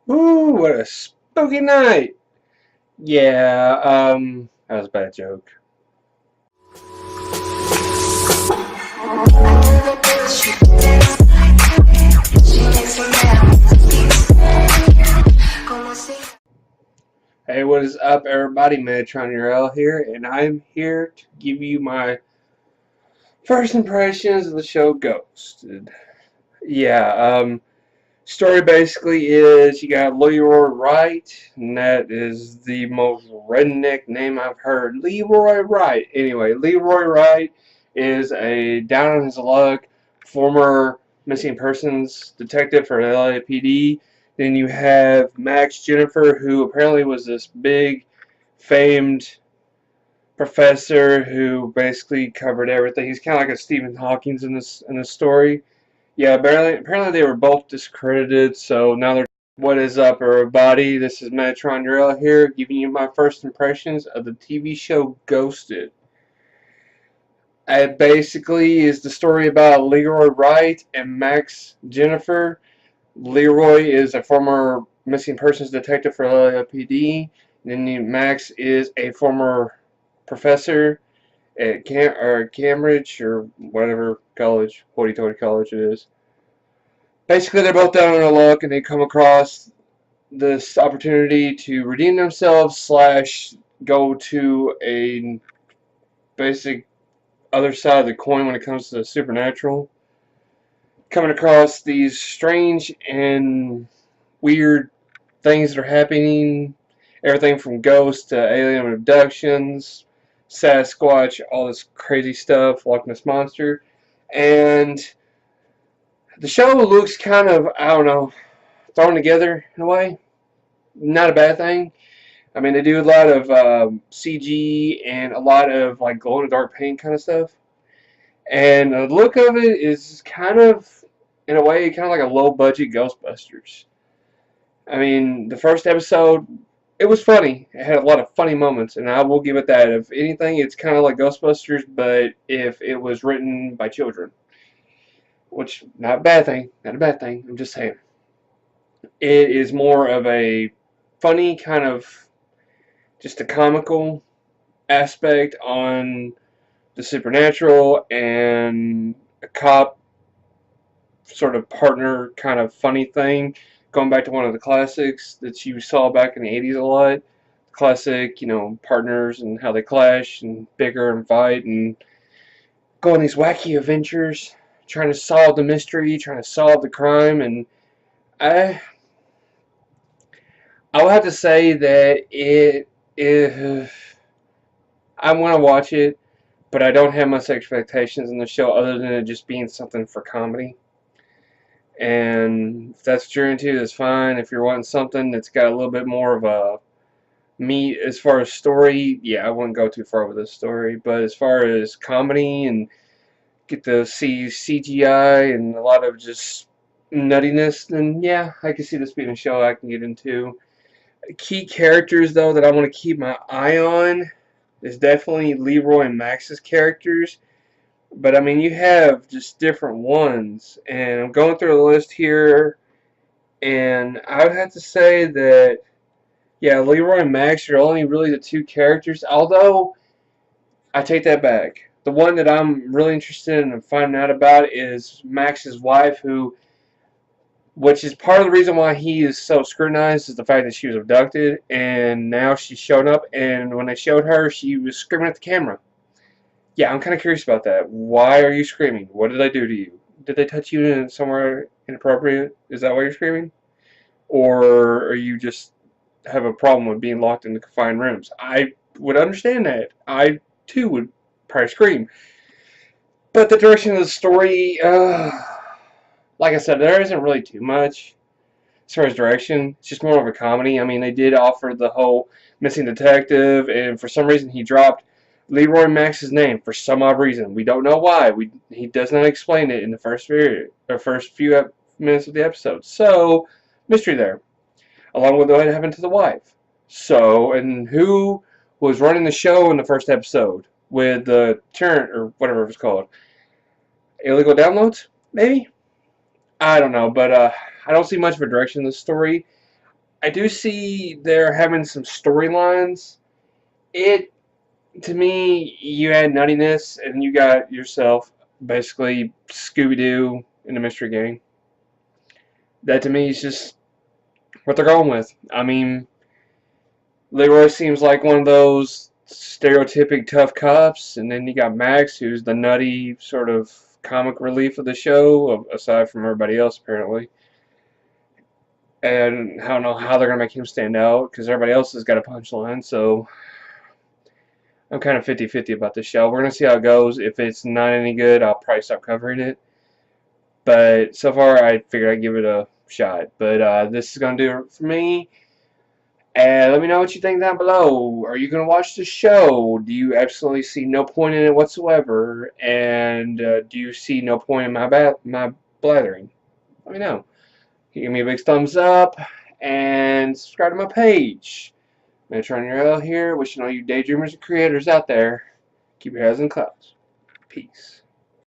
Ooh, what a spooky night! Yeah, that was a bad joke. Hey, what is up, everybody? Metatron URL here, and I'm here to give you my first impressions of the show Ghosted. Yeah, story basically is you got Leroy Wright, and that is the most redneck name I've heard. Leroy Wright. Anyway, Leroy Wright is a down on his luck former missing persons detective for the LAPD. Then you have Max Jennifer, who apparently was this big, famed professor who basically covered everything. He's kind of like a Stephen Hawking in this story. Yeah, apparently they were both discredited, so now they're. What is up, everybody? This is Metatron Durrell here, giving you my first impressions of the TV show Ghosted. It basically is the story about Leroy Wright and Max Jennifer. Leroy is a former missing persons detective for LAPD. Then Max is a former professor at Cambridge or whatever college, hoity-toity college it is. Basically, they're both down on their luck, and they come across this opportunity to redeem themselves slash go to a basic other side of the coin when it comes to the supernatural. Coming across these strange and weird things that are happening, everything from ghosts to alien abductions, Sasquatch, all this crazy stuff, Loch Ness Monster, and the show looks kind of, I don't know, thrown together in a way. Not a bad thing. I mean, they do a lot of CG and a lot of like glow in the dark paint kind of stuff. And the look of it is kind of, in a way, kind of like a low budget Ghostbusters. I mean, the first episode, it was funny. It had a lot of funny moments, and I will give it that. If anything, it's kind of like Ghostbusters, but if it was written by children. Which, not a bad thing. Not a bad thing. I'm just saying. It is more of a funny kind of, just a comical aspect on the supernatural and a cop sort of partner kind of funny thing. Going back to one of the classics that you saw back in the 80s a lot. Classic, partners and how they clash and bicker and fight and go on these wacky adventures, trying to solve the mystery, trying to solve the crime. And I, I would have to say that I'm going to watch it, but I don't have much expectations in the show other than it just being something for comedy. And if that's what you're into, that's fine. If you're wanting something that's got a little bit more of a meat as far as story, yeah, I wouldn't go too far with this story. But as far as comedy and get to see CGI and a lot of just nuttiness, then yeah, I can see this being a show I can get into. Key characters, though, that I want to keep my eye on is definitely Leroy and Max's characters. But I mean, you have just different ones, and I'm going through the list here, and I would have to say that, yeah, Leroy and Max are only really the two characters, although I take that back. The one that I'm really interested in finding out about is Max's wife, which is part of the reason why he is so scrutinized, is the fact that she was abducted, and now she's shown up, and when they showed her, she was screaming at the camera. Yeah, I'm kind of curious about that. Why are you screaming? What did I do to you? Did they touch you in somewhere inappropriate? Is that why you're screaming? Or are you just have a problem with being locked in the confined rooms? I would understand that. I, too, would probably scream. But the direction of the story, like I said, there isn't really too much as far as direction. It's just more of a comedy. I mean, they did offer the whole missing detective, and for some reason he dropped Leroy Max's name for some odd reason. We don't know why. He does not explain it in the first few minutes of the episode. So, mystery there. Along with what happened to the wife. So, and who was running the show in the first episode with the turn or whatever it was called? Illegal downloads? Maybe? I don't know, but I don't see much of a direction in this story. I do see they're having some storylines. It, to me, you add nuttiness and you got yourself basically Scooby-Doo in the mystery game. That to me is just what they're going with. I mean, Leroy seems like one of those stereotypic tough cops, and then you got Max, who's the nutty sort of comic relief of the show, aside from everybody else apparently. And I don't know how they're gonna make him stand out because everybody else has got a punchline. So I'm kind of 50-50 about this show. We're gonna see how it goes. If it's not any good, I'll probably stop covering it. But so far, I figured I'd give it a shot. But this is gonna do it for me. And let me know what you think down below. Are you going to watch the show? Do you absolutely see no point in it whatsoever? And do you see no point in my blathering? Let me know. Give me a big thumbs up and subscribe to my page. Metron Earl here, wishing all you daydreamers and creators out there, keep your heads in clouds. Peace.